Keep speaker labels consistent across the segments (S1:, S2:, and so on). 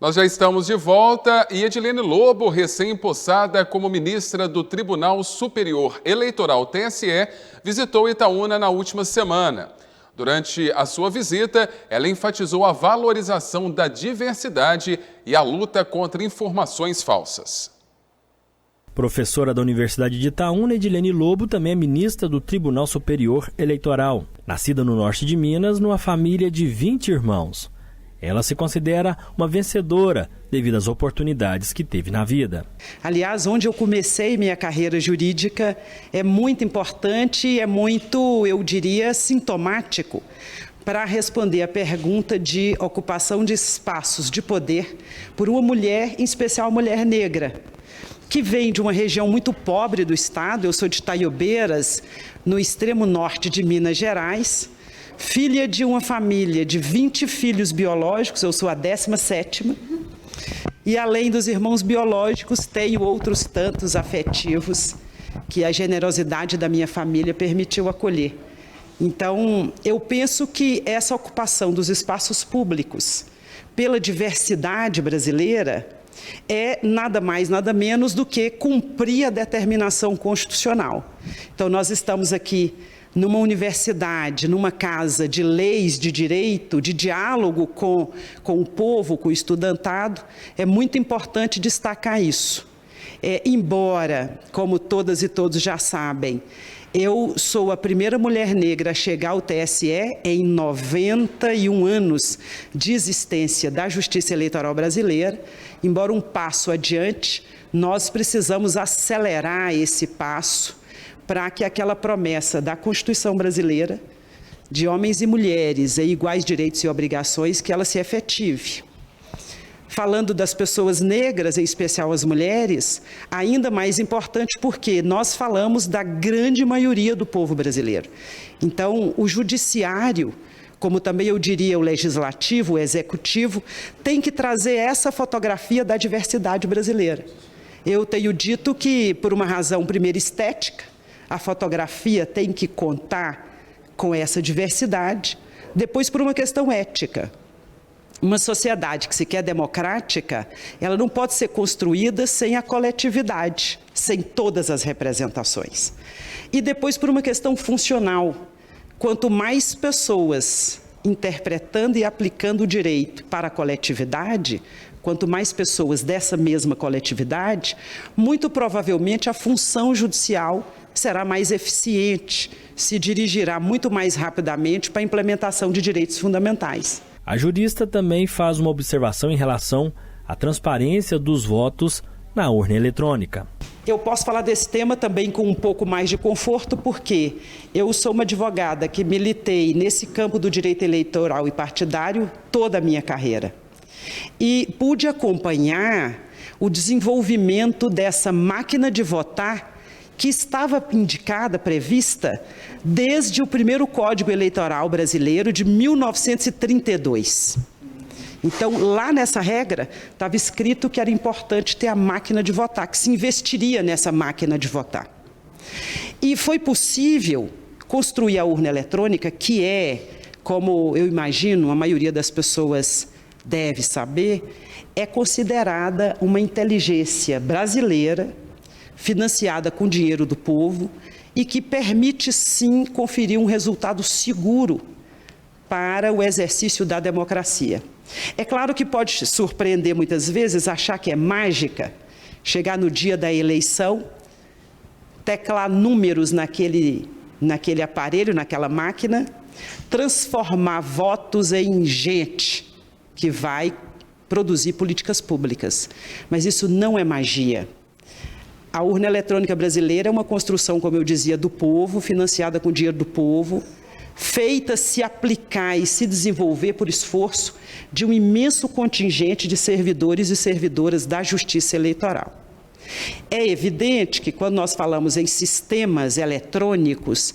S1: Nós já estamos de volta e Edilene Lobo, recém-possada como ministra do Tribunal Superior Eleitoral TSE, visitou Itaúna na última semana. Durante a sua visita, ela enfatizou a valorização da diversidade e a luta contra informações falsas.
S2: Professora da Universidade de Itaúna, Edilene Lobo também é ministra do Tribunal Superior Eleitoral. Nascida no norte de Minas, numa família de 20 irmãos. Ela se considera uma vencedora devido às oportunidades que teve na vida.
S3: Aliás, onde eu comecei minha carreira jurídica é muito importante, é muito, eu diria, sintomático para responder a pergunta de ocupação de espaços de poder por uma mulher, em especial mulher negra, que vem de uma região muito pobre do estado. Eu sou de Itaiobeiras, no extremo norte de Minas Gerais. Filha de uma família de 20 filhos biológicos, eu sou a 17ª, e além dos irmãos biológicos, tenho outros tantos afetivos que a generosidade da minha família permitiu acolher. Então, eu penso que essa ocupação dos espaços públicos pela diversidade brasileira é nada mais, nada menos do que cumprir a determinação constitucional. Então, nós estamos aqui numa universidade, numa casa de leis, de direito, de diálogo com o povo, com o estudantado. É muito importante destacar isso. Embora, como todas e todos já sabem, eu sou a primeira mulher negra a chegar ao TSE em 91 anos de existência da Justiça Eleitoral brasileira. Embora um passo adiante, nós precisamos acelerar esse passo para que aquela promessa da Constituição brasileira, de homens e mulheres em iguais direitos e obrigações, que ela se efetive. Falando das pessoas negras, em especial as mulheres, ainda mais importante porque nós falamos da grande maioria do povo brasileiro. Então, o judiciário, como também eu diria o legislativo, o executivo, tem que trazer essa fotografia da diversidade brasileira. Eu tenho dito que, por uma razão primeiro estética, a fotografia tem que contar com essa diversidade, depois por uma questão ética. Uma sociedade que se quer democrática, ela não pode ser construída sem a coletividade, sem todas as representações. E depois por uma questão funcional. Quanto mais pessoas interpretando e aplicando o direito para a coletividade, quanto mais pessoas dessa mesma coletividade, muito provavelmente a função judicial será mais eficiente, se dirigirá muito mais rapidamente para a implementação de direitos fundamentais.
S2: A jurista também faz uma observação em relação à transparência dos votos na urna eletrônica.
S3: Eu posso falar desse tema também com um pouco mais de conforto, porque eu sou uma advogada que militei nesse campo do direito eleitoral e partidário toda a minha carreira. E pude acompanhar o desenvolvimento dessa máquina de votar que estava indicada, prevista, desde o primeiro Código Eleitoral brasileiro de 1932. Então, lá nessa regra, estava escrito que era importante ter a máquina de votar, que se investiria nessa máquina de votar. E foi possível construir a urna eletrônica, que é, como eu imagino, a maioria das pessoas deve saber, é considerada uma inteligência brasileira, financiada com dinheiro do povo e que permite, sim, conferir um resultado seguro para o exercício da democracia. É claro que pode surpreender muitas vezes, achar que é mágica, chegar no dia da eleição, teclar números naquele aparelho, naquela máquina, transformar votos em gente que vai produzir políticas públicas. Mas isso não é magia. A urna eletrônica brasileira é uma construção, como eu dizia, do povo, financiada com dinheiro do povo, feita se aplicar e se desenvolver por esforço de um imenso contingente de servidores e servidoras da Justiça Eleitoral. É evidente que quando nós falamos em sistemas eletrônicos,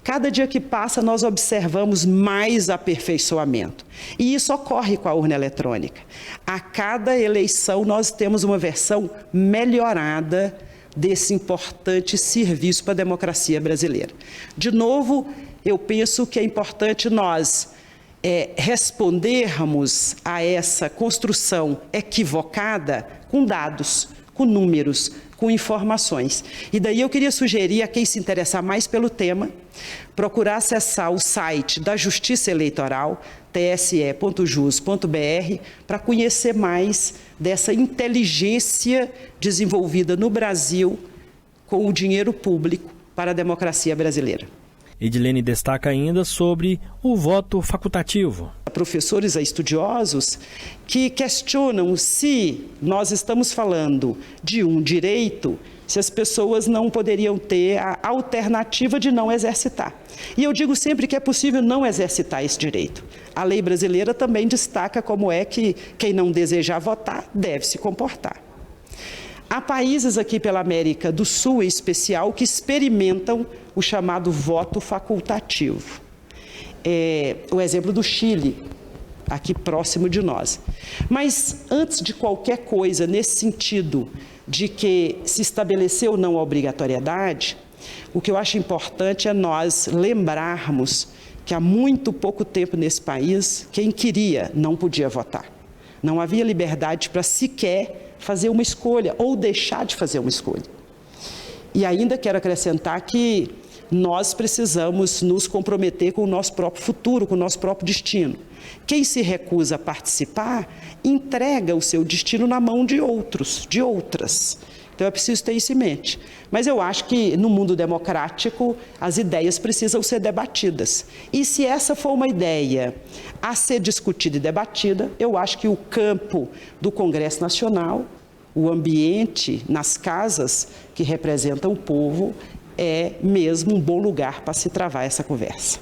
S3: cada dia que passa nós observamos mais aperfeiçoamento. E isso ocorre com a urna eletrônica. A cada eleição nós temos uma versão melhorada desse importante serviço para a democracia brasileira. De novo, eu penso que é importante nós respondermos a essa construção equivocada com dados, com números, com informações. E daí eu queria sugerir a quem se interessar mais pelo tema, procurar acessar o site da Justiça Eleitoral, tse.jus.br, para conhecer mais dessa inteligência desenvolvida no Brasil com o dinheiro público para a democracia brasileira.
S2: Edilene destaca ainda sobre o voto facultativo.
S3: Há professores, há estudiosos que questionam se nós estamos falando de um direito, se as pessoas não poderiam ter a alternativa de não exercitar. E eu digo sempre que é possível não exercitar esse direito. A lei brasileira também destaca como é que quem não desejar votar deve se comportar. Há países aqui pela América do Sul, em especial, que experimentam o chamado voto facultativo. O exemplo do Chile, aqui próximo de nós. Mas antes de qualquer coisa, nesse sentido de que se estabeleceu ou não a obrigatoriedade, o que eu acho importante é nós lembrarmos que há muito pouco tempo nesse país, quem queria não podia votar. Não havia liberdade para sequer fazer uma escolha ou deixar de fazer uma escolha. E ainda quero acrescentar que nós precisamos nos comprometer com o nosso próprio futuro, com o nosso próprio destino. Quem se recusa a participar, entrega o seu destino na mão de outros, de outras. Então é preciso ter isso em mente. Mas eu acho que no mundo democrático as ideias precisam ser debatidas. E se essa for uma ideia a ser discutida e debatida, eu acho que o campo do Congresso Nacional, o ambiente nas casas que representam o povo, é mesmo um bom lugar para se travar essa conversa.